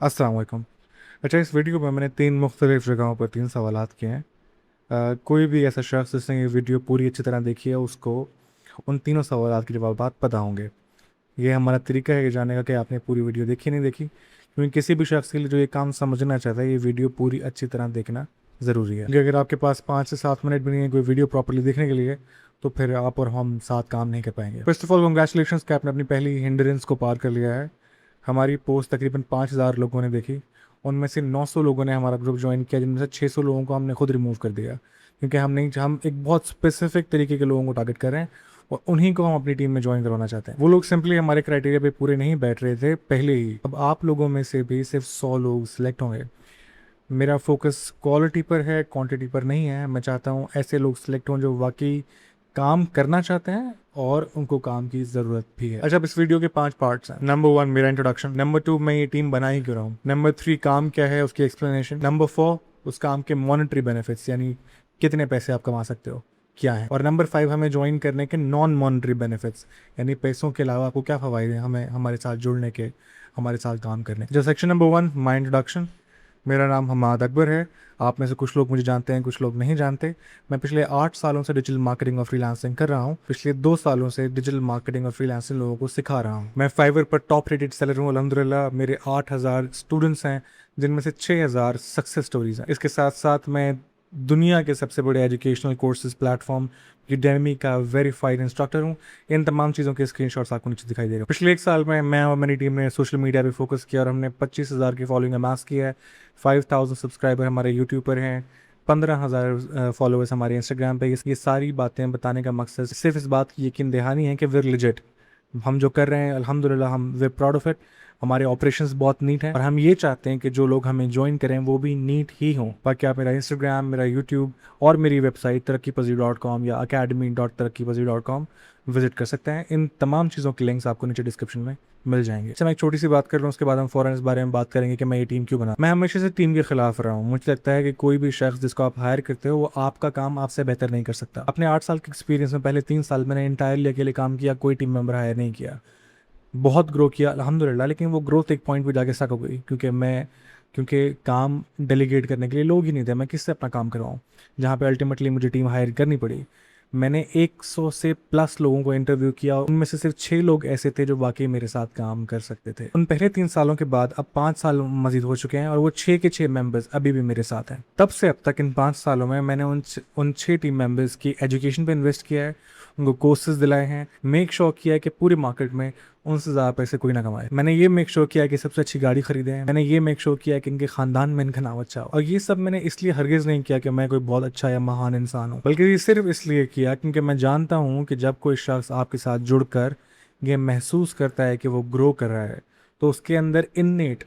अस्सलाम वालेकुम। अच्छा, इस वीडियो में मैंने 3 मुख्तलिफ़ जगहों पर 3 सवालात किए हैं। कोई भी ऐसा शख्स जिसने ये वीडियो पूरी अच्छी तरह देखी है, उसको उन तीनों सवालात के जवाबात पता होंगे। ये हमारा तरीका है ये जानने का कि आपने पूरी वीडियो देखी नहीं देखी, क्योंकि किसी भी शख्स के लिए जो ये काम समझना चाहता है, ये वीडियो पूरी अच्छी तरह देखना ज़रूरी है। क्योंकि अगर आपके पास 5 से 7 मिनट भी नहीं है कोई वीडियो प्रॉपर्ली देखने के लिए, तो फिर आप और हम साथ काम नहीं कर पाएंगे। फर्स्ट ऑफ ऑल कंग्रेचुलेशन कि आपने अपनी पहली हिंड्रेंस को पार कर लिया है। हमारी पोस्ट तकरीबन 5,000 लोगों ने देखी। उनमें से 900 लोगों ने हमारा ग्रुप ज्वाइन किया, जिनमें से 600 लोगों को हमने खुद रिमूव कर दिया, क्योंकि हम एक बहुत स्पेसिफिक तरीके के लोगों को टारगेट कर रहे हैं और उन्हीं को हम अपनी टीम में ज्वाइन करवाना चाहते हैं। वो लोग सिंपली हमारे क्राइटेरिया पे पूरे नहीं बैठ रहे थे पहले ही। अब आप लोगों में से भी सिर्फ 100 लोग सिलेक्ट होंगे। मेरा फोकस क्वालिटी पर है, क्वांटिटी पर नहीं है। मैं चाहता हूँ ऐसे लोग सिलेक्ट हों जो वाकई काम करना चाहते हैं और उनको काम की ज़रूरत भी है। अच्छा, अब इस वीडियो के 5 पार्ट्स हैं। नंबर 1 मेरा इंट्रोडक्शन, नंबर 2 मैं ये टीम बना ही क्यों रहा हूँ, नंबर 3 काम क्या है उसकी एक्सप्लेनेशन, नंबर 4 उस काम के मॉनेटरी बेनिफिट्स यानी कितने पैसे आप कमा सकते हो क्या है, और नंबर 5 हमें ज्वाइन करने के नॉन मॉनेटरी बेनिफिट्स यानी पैसों के अलावा आपको क्या फ़वायदे हैं हमें हमारे साथ जुड़ने के, हमारे साथ काम करने के। जो सेक्शन नंबर 1 माई इंट्रोडक्शन। मेरा नाम हमाद अकबर है। आप में से कुछ लोग मुझे जानते हैं, कुछ लोग नहीं जानते। मैं पिछले 8 सालों से डिजिटल मार्केटिंग और फ्रीलांसिंग कर रहा हूँ। पिछले 2 सालों से डिजिटल मार्केटिंग और फ्रीलांसिंग लोगों को सिखा रहा हूँ। मैं फाइवर पर टॉप रेटेड सेलर हूँ अल्हम्दुलिल्लाह। मेरे 8,000 स्टूडेंट्स हैं, जिनमें से 6,000 सक्सेस स्टोरीज हैं। इसके साथ साथ मैं दुनिया के सबसे बड़े एजुकेशनल कोर्सेज प्लेटफॉर्म यूडेमी का वेरीफाइड इंस्ट्रक्टर हूँ। इन तमाम चीज़ों के स्क्रीनशॉट्स आपको नीचे दिखाई देगा। पिछले 1 साल में मैं और मेरी टीम ने सोशल मीडिया पे फोकस किया और हमने 25,000 की फॉलोइंग अमास की है। 5,000 सब्सक्राइबर हमारे यूट्यूब पर हैं। 15,000 फॉलोअर्स हमारे इंस्टाग्राम पे। ये सारी बातें बताने का मकसद सिर्फ इस बात की यकीन दहानी है कि वीर लिजिट। हम जो कर रहे हैं अल्हम्दुलिल्लाह हम वे प्राउड ऑफ इट। हमारे ऑपरेशंस बहुत नीट हैं और हम ये चाहते हैं कि जो लोग हमें ज्वाइन करें वो भी नीट ही हों। बाकी आप मेरा इंस्टाग्राम, मेरा यूट्यूब और मेरी वेबसाइट तरक्कीपजीर.com या academy.तरक्कीपजीर.com विजिट कर सकते हैं। इन तमाम चीज़ों के लिंक्स आपको नीचे डिस्क्रिप्शन में मिल जाएंगे। अच्छा, मैं एक छोटी सी बात कर रहा हूँ, उसके बाद हम फ़ौरन इस बारे में बात करेंगे कि मैं ये टीम क्यों बना। मैं हमेशा से टीम के खिलाफ रहा हूँ। मुझे लगता है कि कोई भी शख्स जिसको आप हायर करते हो वो आपका काम आपसे बेहतर नहीं कर सकता। अपने 8 साल के एक्सपीरियंस में पहले 3 साल मैंने इंटायरली अकेले काम किया, कोई टीम मेंबर हायर नहीं किया। बहुत ग्रो किया अल्हम्दुलिल्लाह, लेकिन वो ग्रोथ एक पॉइंट पे जाके स्टक हो गई, क्योंकि काम डेलीगेट करने के लिए लोग ही नहीं थे। मैं किससे अपना काम करवाऊँ, जहाँ पे अल्टीमेटली मुझे टीम हायर करनी पड़ी। मैंने 100 से प्लस लोगों को इंटरव्यू किया, उनमें से सिर्फ 6 लोग ऐसे थे जो वाकई मेरे साथ काम कर सकते थे। उन पहले 3 सालों के बाद अब 5 साल मजीद हो चुके हैं और वो 6 के 6 मेंबर्स अभी भी मेरे साथ हैं। तब से अब तक इन 5 सालों में मैंने उन 6 टीम मेंबर्स की एजुकेशन पे इन्वेस्ट किया है, उनको कोर्सेज दिलाए हैं, मेक श्योर किया है कि पूरे मार्केट में उनसे ज़्यादा पैसे कोई ना कमाए। मैंने ये मेक श्योर किया है कि सबसे अच्छी गाड़ी खरीदें। मैंने ये मेक श्योर किया है कि इनके ख़ानदान में इनका नाम अच्छा हो। और ये सब मैंने इसलिए हरगिज़ नहीं किया कि मैं कोई बहुत अच्छा या महान इंसान हूँ, बल्कि ये सिर्फ इसलिए किया क्योंकि मैं जानता हूँ कि जब कोई शख्स आपके साथ जुड़कर ये महसूस करता है कि वो ग्रो कर रहा है, तो उसके अंदर इन्नेट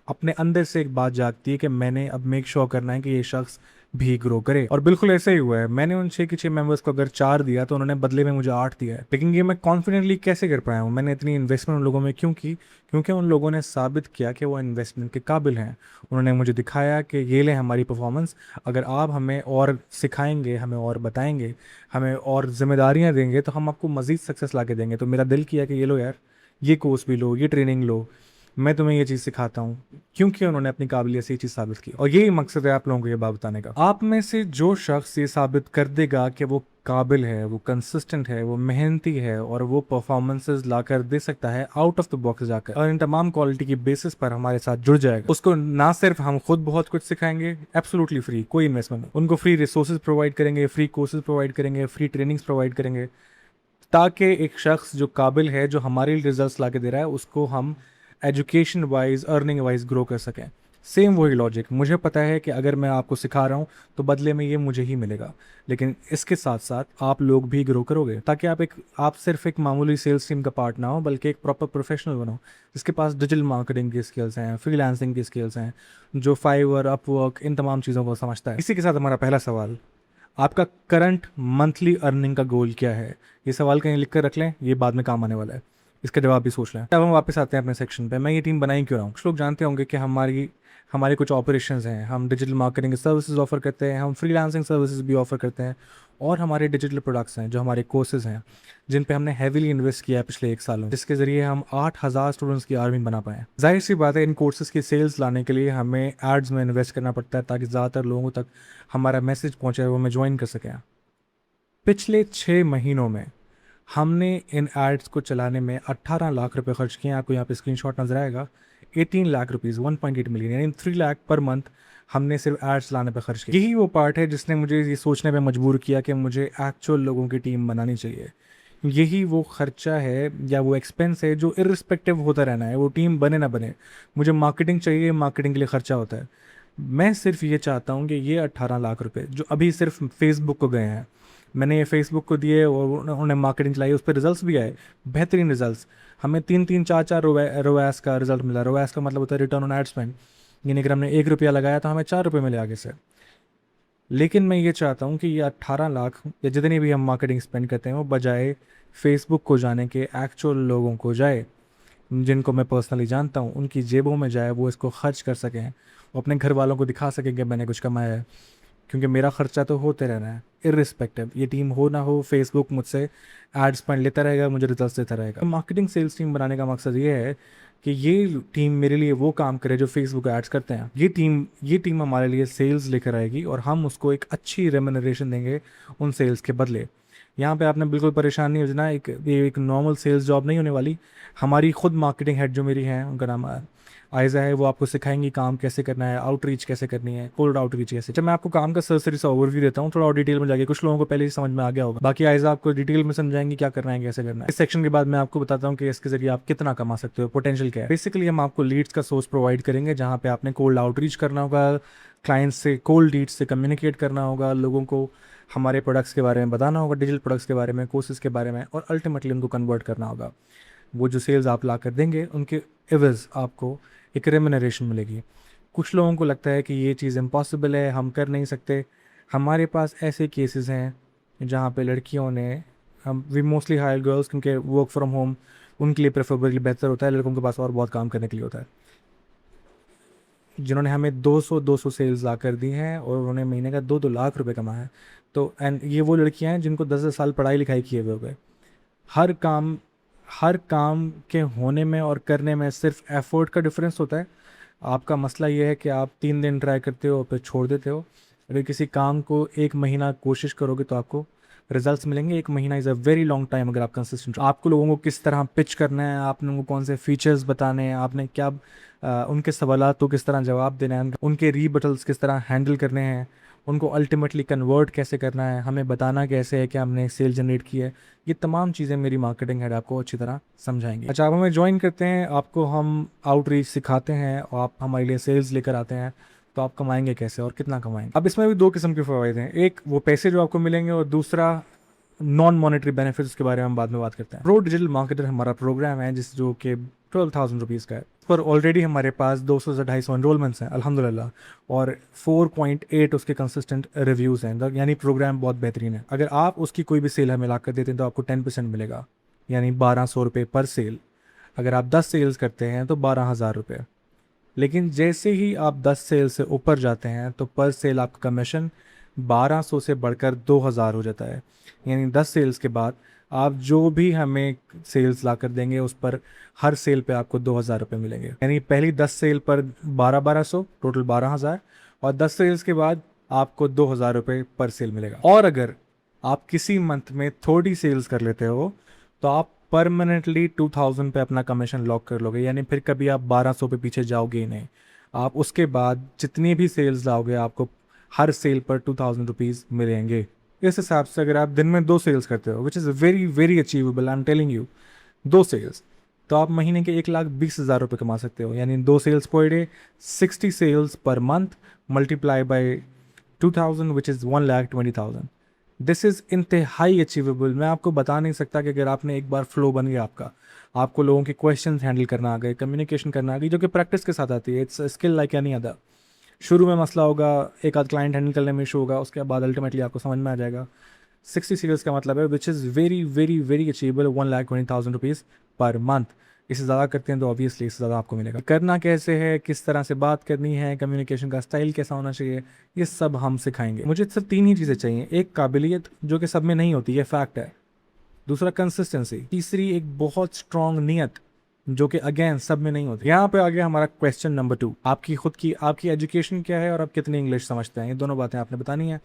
अपने अंदर से एक बात जागती है कि मैंने अब मेक श्योर करना है कि ये शख्स भी ग्रो करे। और बिल्कुल ऐसा ही हुआ है। मैंने उन 6 के 6 मेंबर्स को अगर 4 दिया तो उन्होंने बदले में मुझे 8 दिया है। लेकिन ये मैं कॉन्फिडेंटली कैसे कर पाया हूँ, मैंने इतनी इन्वेस्टमेंट उन लोगों में क्यों की? क्योंकि उन लोगों ने साबित किया कि वो इन्वेस्टमेंट के काबिल हैं। उन्होंने मुझे दिखाया कि ये ले हमारी परफॉर्मेंस, अगर आप हमें और सिखाएंगे, हमें और बताएंगे, हमें और जिम्मेदारियाँ देंगे तो हम आपको मज़ीद सक्सेस ला के देंगे। तो मेरा दिल किया कि ये लो यार, ये कोर्स भी लो, ये ट्रेनिंग लो, मैं तुम्हें ये चीज़ सिखाता हूँ, क्योंकि उन्होंने अपनी काबिलियत से ये चीज़ साबित की। और यही मकसद है आप लोगों को ये बात बताने का। आप में से जो शख्स ये साबित कर देगा कि वो काबिल है, वो कंसिस्टेंट है, वो मेहनती है और वो परफॉर्मेंसेज ला कर दे सकता है आउट ऑफ द बॉक्स जाकर, और इन तमाम क्वालिटी की बेसिस पर हमारे साथ जुड़ जाएगा, उसको ना सिर्फ हम खुद बहुत कुछ सिखाएंगे एब्सोल्युटली फ्री, कोई इन्वेस्टमेंट नहीं, उनको फ्री रिसोर्सेज प्रोवाइड करेंगे, फ्री कोर्सेज प्रोवाइड करेंगे, फ्री ट्रेनिंग्स प्रोवाइड करेंगे, ताकि एक शख्स जो काबिल है, जो हमारे लिए रिजल्ट्स ला के दे रहा है, उसको हम education wise, earning wise grow कर सकें। सेम वही लॉजिक। मुझे पता है कि अगर मैं आपको सिखा रहा हूँ तो बदले में ये मुझे ही मिलेगा, लेकिन इसके साथ साथ आप लोग भी ग्रो करोगे, ताकि आप सिर्फ एक मामूली सेल्स टीम का पार्ट ना हो, बल्कि एक प्रॉपर प्रोफेशनल बनो जिसके पास डिजिटल मार्केटिंग की स्किल्स हैं, फ्रीलांसिंग की स्किल्स हैं, जो फाइवर, अपवर्क, इन तमाम चीज़ों को समझता है। इसी के साथ हमारा पहला सवाल, आपका करंट मंथली अर्निंग का गोल क्या है? ये सवाल कहीं लिख कर रख लें, ये बाद में काम आने वाला है, इसका जवाब भी सोच लें। अब हम वापस आते हैं अपने सेक्शन पे। मैं ये टीम बनाई क्यों रहा हूँ? कुछ लोग जानते होंगे कि हमारे कुछ ऑपरेशंस हैं, हम डिजिटल मार्केटिंग सर्विसेज ऑफर करते हैं, हम फ्रीलांसिंग सर्विसेज भी ऑफर करते हैं, और हमारे डिजिटल प्रोडक्ट्स हैं, जो हमारे कोर्सेज़ हैं, जिन पे हमने हैवीली इन्वेस्ट किया है पिछले 1 साल में, जिसके ज़रिए हम 8000 स्टूडेंट्स की अर्निंग बना पाएँ। ज़ाहिर-सी बात है, इन कोर्सेज़ की सेल्स लाने के लिए हमें एड्स में इन्वेस्ट करना पड़ता है ताकि ज़्यादातर लोगों तक हमारा मैसेज पहुँचे, वो हमें जॉइन कर सकें। पिछले 6 महीनों में हमने इन एड्स को चलाने में 18 लाख रुपए खर्च किए हैं। आपको यहाँ पे स्क्रीनशॉट नज़र आएगा। 18 लाख रुपीज़, 1.8 मिलियन, यानी 3 लाख पर मंथ हमने सिर्फ एड्स लाने पे खर्च किया। यही वो पार्ट है जिसने मुझे ये सोचने पे मजबूर किया कि मुझे एक्चुअल लोगों की टीम बनानी चाहिए। यही वो खर्चा है या वो एक्सपेंस है जो इर्रिस्पेक्टिव होता रहना है, वो टीम बने ना बने। मुझे मार्केटिंग चाहिए, मार्केटिंग के लिए खर्चा होता है। मैं सिर्फ ये चाहता हूँ कि ये 18 लाख रुपए जो अभी सिर्फ फेसबुक को गए हैं, मैंने ये फेसबुक को दिए और उन्होंने मार्केटिंग चलाई, उस पर रिजल्ट्स भी आए, बेहतरीन रिजल्ट्स। हमें 3-3, 4-4 रोएस का रिजल्ट मिला। रोएस का मतलब होता है रिटर्न ऑन एड स्पेंड, यानी अगर हमने 1 रुपया लगाया तो हमें 4 रुपये मिले आगे से। लेकिन मैं ये चाहता हूँ कि ये 18 लाख या जितनी भी हम मार्केटिंग स्पेंड करते हैं वो बजाय फेसबुक को जाने के एक्चुअल लोगों को जाए, जिनको मैं पर्सनली जानता हूँ, उनकी जेबों में जाए, वो इसको खर्च कर सकें, वो अपने घर वालों को दिखा सकें कि मैंने कुछ कमाया है। क्योंकि मेरा खर्चा तो होते रहना है इर्रिस्पेक्टिव, ये टीम हो ना हो, फेसबुक मुझसे एड्स स्पेंड लेता रहेगा, मुझे रिजल्ट्स देता रहेगा। मार्केटिंग सेल्स टीम बनाने का मकसद ये है कि ये टीम मेरे लिए वो काम करे जो फेसबुक एड्स करते हैं। ये टीम हमारे लिए सेल्स लेकर आएगी और हम उसको एक अच्छी रेम्यूनरेशन देंगे उन सेल्स के बदले। यहाँ पे आपने बिल्कुल परेशान नहीं हो जाना, ये एक नॉर्मल सेल्स जॉब नहीं होने वाली। हमारी खुद मार्केटिंग हेड जो मेरी हैं, उनका नाम आयज़ा है, वो आपको सिखाएंगी काम कैसे करना है, आउटरीच कैसे करनी है, कोल्ड आउटरीच कैसे। जब मैं आपको काम का सरसरी सा ओवरव्यू देता हूँ, थोड़ा और डिटेल में जाके, कुछ लोगों को पहले ही समझ में आ गया होगा, बाकी आयज़ा आपको डिटेल में समझाएंगे क्या करना है, कैसे करना है। इस सेक्शन के बाद मैं आपको बताता हूँ कि इसके जरिए आप कितना कमा सकते हो, पोटेंशियल क्या है। बेसिकली हम आपको लीड्स का सोर्स प्रोवाइड करेंगे, जहाँ पे आपने कोल्ड आउटरीच करना होगा, क्लाइंट्स से, कोल्ड लीड्स से कम्युनिकेट करना होगा, लोगों को हमारे प्रोडक्ट्स के बारे में बताना होगा, डिजिटल प्रोडक्ट्स के बारे में, कोर्सेज के बारे में, और अल्टीमेटली उनको कन्वर्ट करना होगा। वो जो सेल्स आप ला कर देंगे, उनके एवज़ आपको एक रेम्यूनरेशन मिलेगी। कुछ लोगों को लगता है कि ये चीज़ इम्पॉसिबल है, हम कर नहीं सकते। हमारे पास ऐसे केसेस हैं जहाँ पे लड़कियों ने, हम वी मोस्टली हायर गर्ल्स, क्योंकि वर्क फ्रॉम होम उनके लिए प्रेफरेबली बेहतर होता है, लड़कों के पास और बहुत काम करने के लिए होता है, जिन्होंने हमें 200 सेल्स ला कर दी हैं और उन्होंने महीने का 2-2 लाख रुपए कमाया है। तो एंड ये वो लड़कियां हैं जिनको 10-10 साल पढ़ाई लिखाई किए हुए हो गए। हर काम के होने में और करने में सिर्फ एफर्ट का डिफरेंस होता है। आपका मसला ये है कि आप 3 दिन ट्राई करते हो फिर छोड़ देते हो। अगर किसी काम को 1 महीना कोशिश करोगे तो आपको रिजल्ट्स मिलेंगे। 1 महीना is a very long time अगर आप कंसिस्टेंट। आपको लोगों को किस तरह पिच करना है, आपने उनको कौन से फीचर्स बताने हैं, आपने क्या उनके सवालात को किस तरह जवाब देना है, उनके रीबटल्स किस तरह हैंडल करने हैं, उनको अल्टीमेटली कन्वर्ट कैसे करना है, हमें बताना कैसे है कि हमने सेल जनरेट की है, ये तमाम चीज़ें मेरी मार्केटिंग हेड आपको अच्छी तरह समझाएंगे। अच्छा, आप हमें ज्वाइन करते हैं, आपको हम आउटरीच सिखाते हैं और आप हमारे लिए सेल्स लेकर आते हैं, तो आप कमाएंगे कैसे और कितना कमाएंगे। अब इसमें भी 2 किस्म के फ़वाइद हैं, एक वो पैसे जो आपको मिलेंगे और दूसरा नॉन मॉनेटरी बेनिफिट्स के बारे में हम बाद में बात करते हैं। प्रो डिजिटल मार्केटर हमारा प्रोग्राम है जिस जो कि 12,000 रुपीज़ का है। पर ऑलरेडी हमारे पास 200 से 250 एनरोलमेंट्स हैं अल्हम्दुलिल्लाह, और 4.8 उसके कंसिस्टेंट रिव्यूज़ हैं, यानी प्रोग्राम बहुत बेहतरीन है। अगर आप उसकी कोई भी सेल हमें ला कर देते हैं तो आपको 10% मिलेगा, यानी 1200 रुपये पर सेल। अगर आप 10 सेल्स करते हैं तो 12,000 रुपये। लेकिन जैसे ही आप 10 सेल से ऊपर जाते हैं तो पर सेल आपका कमीशन 1200 से बढ़कर 2000 हो जाता है। यानी 10 सेल्स के बाद आप जो भी हमें सेल्स ला कर देंगे उस पर हर सेल पे आपको 2000 रुपये मिलेंगे। यानी पहली 10 सेल पर 1200, टोटल 12,000, और 10 सेल्स के बाद आपको 2000 रुपये पर सेल मिलेगा। और अगर आप किसी मंथ में थोड़ी सेल्स कर लेते हो तो आप परमानेंटली 2000 पे अपना कमीशन लॉक कर लोगे, यानी फिर कभी आप 1200 पे पीछे जाओगे ही नहीं। आप उसके बाद जितनी भी सेल्स लाओगे आपको हर सेल पर 2000 रुपीज़ मिलेंगे। इस हिसाब से अगर आप दिन में 2 सेल्स करते हो, which is very very achievable, I am telling you, 2 sales, तो आप महीने के 1,20,000 रुपये कमा सकते हो। यानी 2 sales per day, 60 sales per month, multiply by 2000 which is 1,20,000। This is इंतहाई अचीवेबल। मैं आपको बता नहीं सकता कि अगर आपने एक बार फ्लो बन गया आपका, आपको लोगों के क्वेश्चंस हैंडल करना आ गए, कम्युनिकेशन करना आ गई, जो कि प्रैक्टिस के साथ आती है, it's skill like any other. शुरू में मसला होगा, एक आध क्लाइंट हैंडल करने में इशू होगा, उसके बाद अल्टीमेटली आपको समझ में आ जाएगा। 60 सीरियल्स का मतलब है विच is very very very achievable, 1,20,000 rupees per month. इससे ज़्यादा करते हैं तो ऑब्वियसली इससे ज़्यादा आपको मिलेगा। करना कैसे है, किस तरह से बात करनी है, कम्युनिकेशन का स्टाइल कैसा होना चाहिए, ये सब हम सिखाएंगे। मुझे सिर्फ 3 ही चीज़ें चाहिए। एक काबिलियत, जो कि सब में नहीं होती, ये फैक्ट है। दूसरा कंसिस्टेंसी। तीसरी एक बहुत स्ट्रांग नियत, जो कि अगेन सब में नहीं होती। यहाँ पे आ गया हमारा क्वेश्चन नंबर 2। आपकी खुद की आपकी एजुकेशन क्या है और आप कितनी इंग्लिश समझते हैं, ये दोनों बातें आपने बतानी है।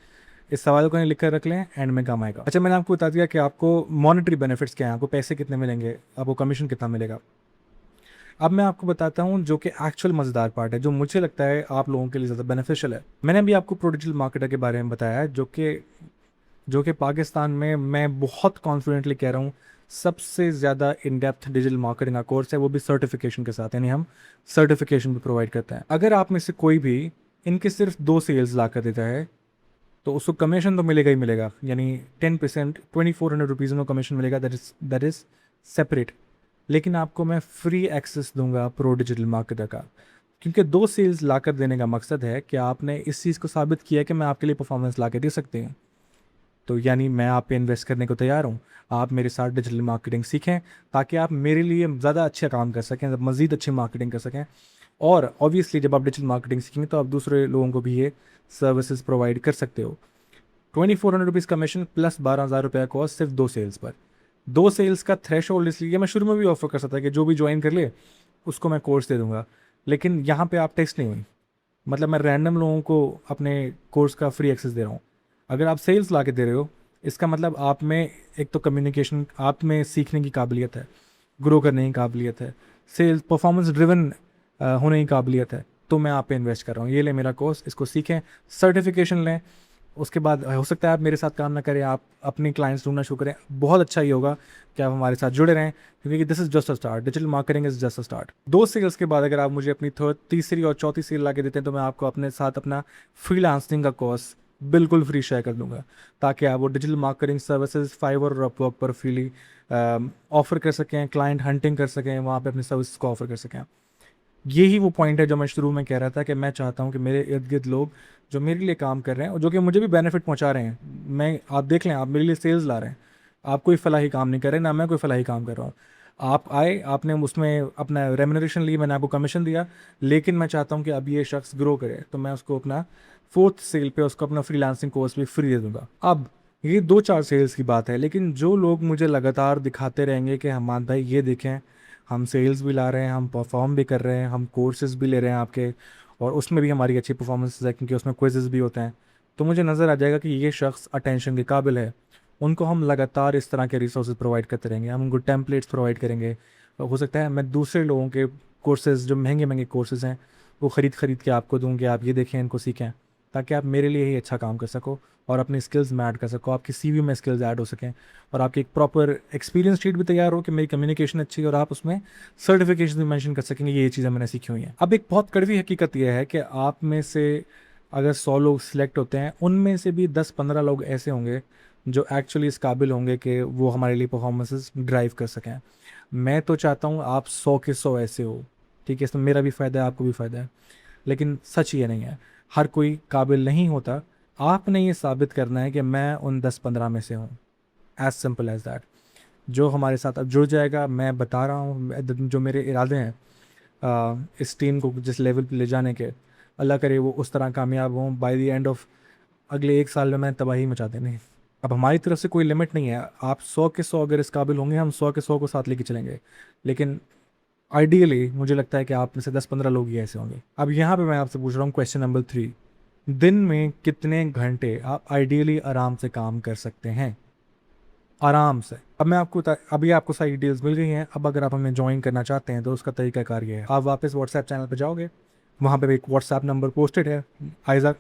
इस सवाल को लिख कर रख लें, एंड में काम आएगा। अच्छा, मैंने आपको बता दिया कि आपको मॉनेटरी बेनिफिट्स क्या है, आपको पैसे कितने मिलेंगे, आपको कमीशन कितना मिलेगा। अब मैं आपको बताता हूँ जो कि एक्चुअल मज़ेदार पार्ट है, जो मुझे लगता है आप लोगों के लिए ज़्यादा बेनिफिशियल है। मैंने अभी आपको प्रो डिजिटल मार्केटर के बारे में बताया है, जो कि पाकिस्तान में, मैं बहुत कॉन्फिडेंटली कह रहा हूँ, सबसे ज़्यादा इन डेप्थ डिजिटल मार्केटिंग का कोर्स है, वो भी सर्टिफिकेशन के साथ। यानी हम सर्टिफिकेशन भी प्रोवाइड करते हैं। अगर आप में से कोई भी इनके सिर्फ 2 सेल्स ला कर देता है तो उसको कमीशन तो मिलेगा ही मिलेगा, यानी 10%, 2400 रुपीज़ में कमीशन मिलेगा। That is separate. लेकिन आपको मैं फ्री एक्सेस दूंगा प्रो डिजिटल मार्केटर का, क्योंकि 2 सेल्स ला कर देने का मकसद है कि आपने इस चीज़ को साबित किया कि मैं आपके लिए परफॉर्मेंस ला के दे सकती हूँ। तो यानी मैं आप पे इन्वेस्ट करने को तैयार हूँ। आप मेरे साथ डिजिटल मार्केटिंग सीखें ताकि आप मेरे लिए ज़्यादा अच्छा काम कर सकें, मज़ीद अच्छी मार्केटिंग कर सकें। और ऑब्वियसली जब आप डिजिटल मार्केटिंग सीखेंगे तो आप दूसरे लोगों को भी ये सर्विसेज प्रोवाइड कर सकते हो। 2400 रुपीज़ कमीशन प्लस 12,000 रुपये कॉस्ट सिर्फ 2 सेल्स पर। 2 सेल्स का थ्रेश होल्ड इसलिए मैं शुरू में भी ऑफर कर सकता है कि जो भी ज्वाइन कर ले उसको मैं कोर्स दे दूंगा, लेकिन यहाँ पे आप टेस्ट नहीं हुई। मतलब मैं रैंडम लोगों को अपने कोर्स का फ्री एक्सेस दे रहा हूँ। अगर आप सेल्स ला के दे रहे हो, इसका मतलब आप में एक तो कम्युनिकेशन, आप में सीखने की काबिलियत है, ग्रो करने की काबिलियत है, सेल्स परफॉर्मेंस ड्रिवन होने की काबिलियत है। तो मैं आप पे इन्वेस्ट कर रहा हूँ। ये ले मेरा कोर्स, इसको सीखें, सर्टिफिकेशन लें। उसके बाद हो सकता है आप मेरे साथ काम ना करें, आप अपनी क्लाइंट्स ढूंढना शुरू करें। बहुत अच्छा ही होगा कि आप हमारे साथ जुड़े रहें, क्योंकि this is just a start. Digital marketing is just a start. 2 sales के बाद अगर आप मुझे अपनी तीसरी और चौथी सेल ला के देते हैं तो मैं आपको अपने साथ अपना फ्रीलांसिंग का कोर्स बिल्कुल फ्री शेयर कर दूंगा, ताकि आप वो डिजिटल मार्केटिंग सर्विसेज फाइवर और अपवर्क पर फ्रीली ऑफर कर सकें, क्लाइंट हंटिंग कर सकें, वहाँ पे अपनी सर्विस को ऑफर कर सकें। यही वो पॉइंट है जो मैं शुरू में कह रहा था कि मैं चाहता हूँ कि मेरे इर्द गिर्द लोग जो मेरे लिए काम कर रहे हैं और जो कि मुझे भी बेनिफिट पहुँचा रहे हैं, मैं, आप देख लें, आप मेरे लिए सेल्स ला रहे हैं, आप कोई फलाही काम नहीं कर रहे, ना मैं कोई फलाही काम कर रहा हूँ। आप आए, आपने उसमें अपना रेमुनरेशन ली, मैंने आपको कमीशन दिया, लेकिन मैं चाहता हूँ कि अब ये शख्स ग्रो करे, तो मैं उसको अपना 4th सेल पे उसको अपना फ्रीलांसिंग कोर्स भी फ्री दे दूंगा। अब ये 2-4 सेल्स की बात है, लेकिन जो लोग मुझे लगातार दिखाते रहेंगे कि हमाद भाई ये देखें, हम सेल्स भी ला रहे हैं, हम परफॉर्म भी कर रहे हैं, हम कोर्सेज भी ले रहे हैं आपके, और उसमें भी हमारी अच्छी परफॉर्मेंस है क्योंकि उसमें क्विज़ेस भी होते हैं, तो मुझे नज़र आ जाएगा कि ये शख्स अटेंशन के काबिल है। उनको हम लगातार इस तरह के रिसोर्सेज प्रोवाइड करते रहेंगे, हम उनको टेम्पलेट्स प्रोवाइड करेंगे। हो सकता है मैं दूसरे लोगों के कोर्सेज, जो महंगे महंगे कोर्सेज हैं, वो ख़रीद के आपको दूँ कि आप ये देखें, इनको सीखें, ताकि आप मेरे लिए ही अच्छा काम कर सको और अपनी स्किल्स में ऐड कर सको, आपकी सीवी में स्किल्स ऐड हो सकें, और आपकी एक प्रॉपर एक्सपीरियंस शीट भी तैयार हो कि मेरी कम्युनिकेशन अच्छी है, और आप उसमें सर्टिफिकेशन भी मेंशन कर सकेंगे ये चीज़ें मैंने सीखी हुई हैं। अब एक बहुत कड़वी हकीकत यह है कि आप में से अगर 100 लोग सिलेक्ट होते हैं, उनमें से भी 10-15 लोग ऐसे होंगे जो एक्चुअली इस काबिल होंगे कि वो हमारे लिए परफॉर्मेंसेस ड्राइव कर सकें। मैं तो चाहता हूँ आप 100 के 100 ऐसे हो, ठीक है, इसमें मेरा भी फ़ायदा है, आपको भी फ़ायदा है, लेकिन सच ये नहीं है, हर कोई काबिल नहीं होता। आपने ये साबित करना है कि मैं उन 10-15 में से हूँ, एज सिंपल एज दैट। जो हमारे साथ अब जुड़ जाएगा, मैं बता रहा हूँ जो मेरे इरादे हैं इस टीम को जिस लेवल पे ले जाने के, अल्लाह करे वो उस तरह कामयाब हों, बाय द एंड ऑफ अगले 1 साल में मैं तबाही मचा देनी। अब हमारी तरफ से कोई लिमिट नहीं है, आप 100 के 100 अगर इस काबिल होंगे, हम 100 के 100 को साथ लेके चलेंगे, लेकिन आइडियली मुझे लगता है कि आप में से 10-15 लोग ही ऐसे होंगे। अब यहाँ पे मैं आपसे पूछ रहा हूँ क्वेश्चन नंबर 3, दिन में कितने घंटे आप आइडियली आराम से काम कर सकते हैं, आराम से। अब मैं आपको अभी आपको सारी डिटेल्स मिल गई हैं। अब अगर आप हमें ज्वाइन करना चाहते हैं तो उसका तरीकाकार ये है, आप वापस व्हाट्सएप चैनल पर जाओगे, वहाँ पे एक व्हाट्सएप नंबर पोस्टेड है, आयज़ा,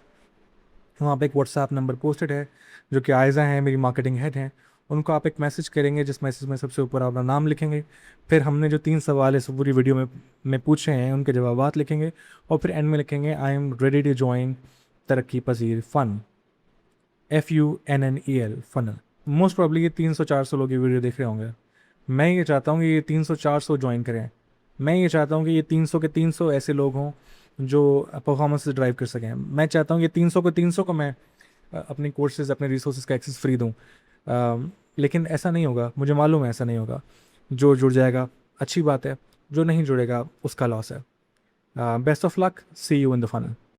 वहाँ पे एक व्हाट्सएप नंबर पोस्टेड है जो कि आयज़ा हैं, मेरी मार्केटिंग हेड हैं। उनको आप एक मैसेज करेंगे, जिस मैसेज में सबसे ऊपर अपना नाम लिखेंगे, फिर हमने जो 3 सवाल इस पूरी वीडियो में पूछे हैं उनके जवाबात लिखेंगे, और फिर एंड में लिखेंगे I am ready to join तरक्की पजीर fun, FUNNEL, funnel. Most probably ये 300-400 लोग ये वीडियो देख रहे होंगे। मैं ये चाहता हूँ कि ये 300-400 ज्वाइन करें। मैं ये चाहता हूँ कि ये 300 के 300 ऐसे लोग हों जो परफॉर्मेंस से ड्राइव कर सकें। मैं चाहता हूँ कि 300 के 300 को मैं अपनी कोर्सेज, अपने रिसोर्सेज का एक्सेस फ्री दूँ, लेकिन ऐसा नहीं होगा, मुझे मालूम है ऐसा नहीं होगा। जो जुड़ जाएगा अच्छी बात है, जो नहीं जुड़ेगा उसका लॉस है। Best of luck, see you in the funnel.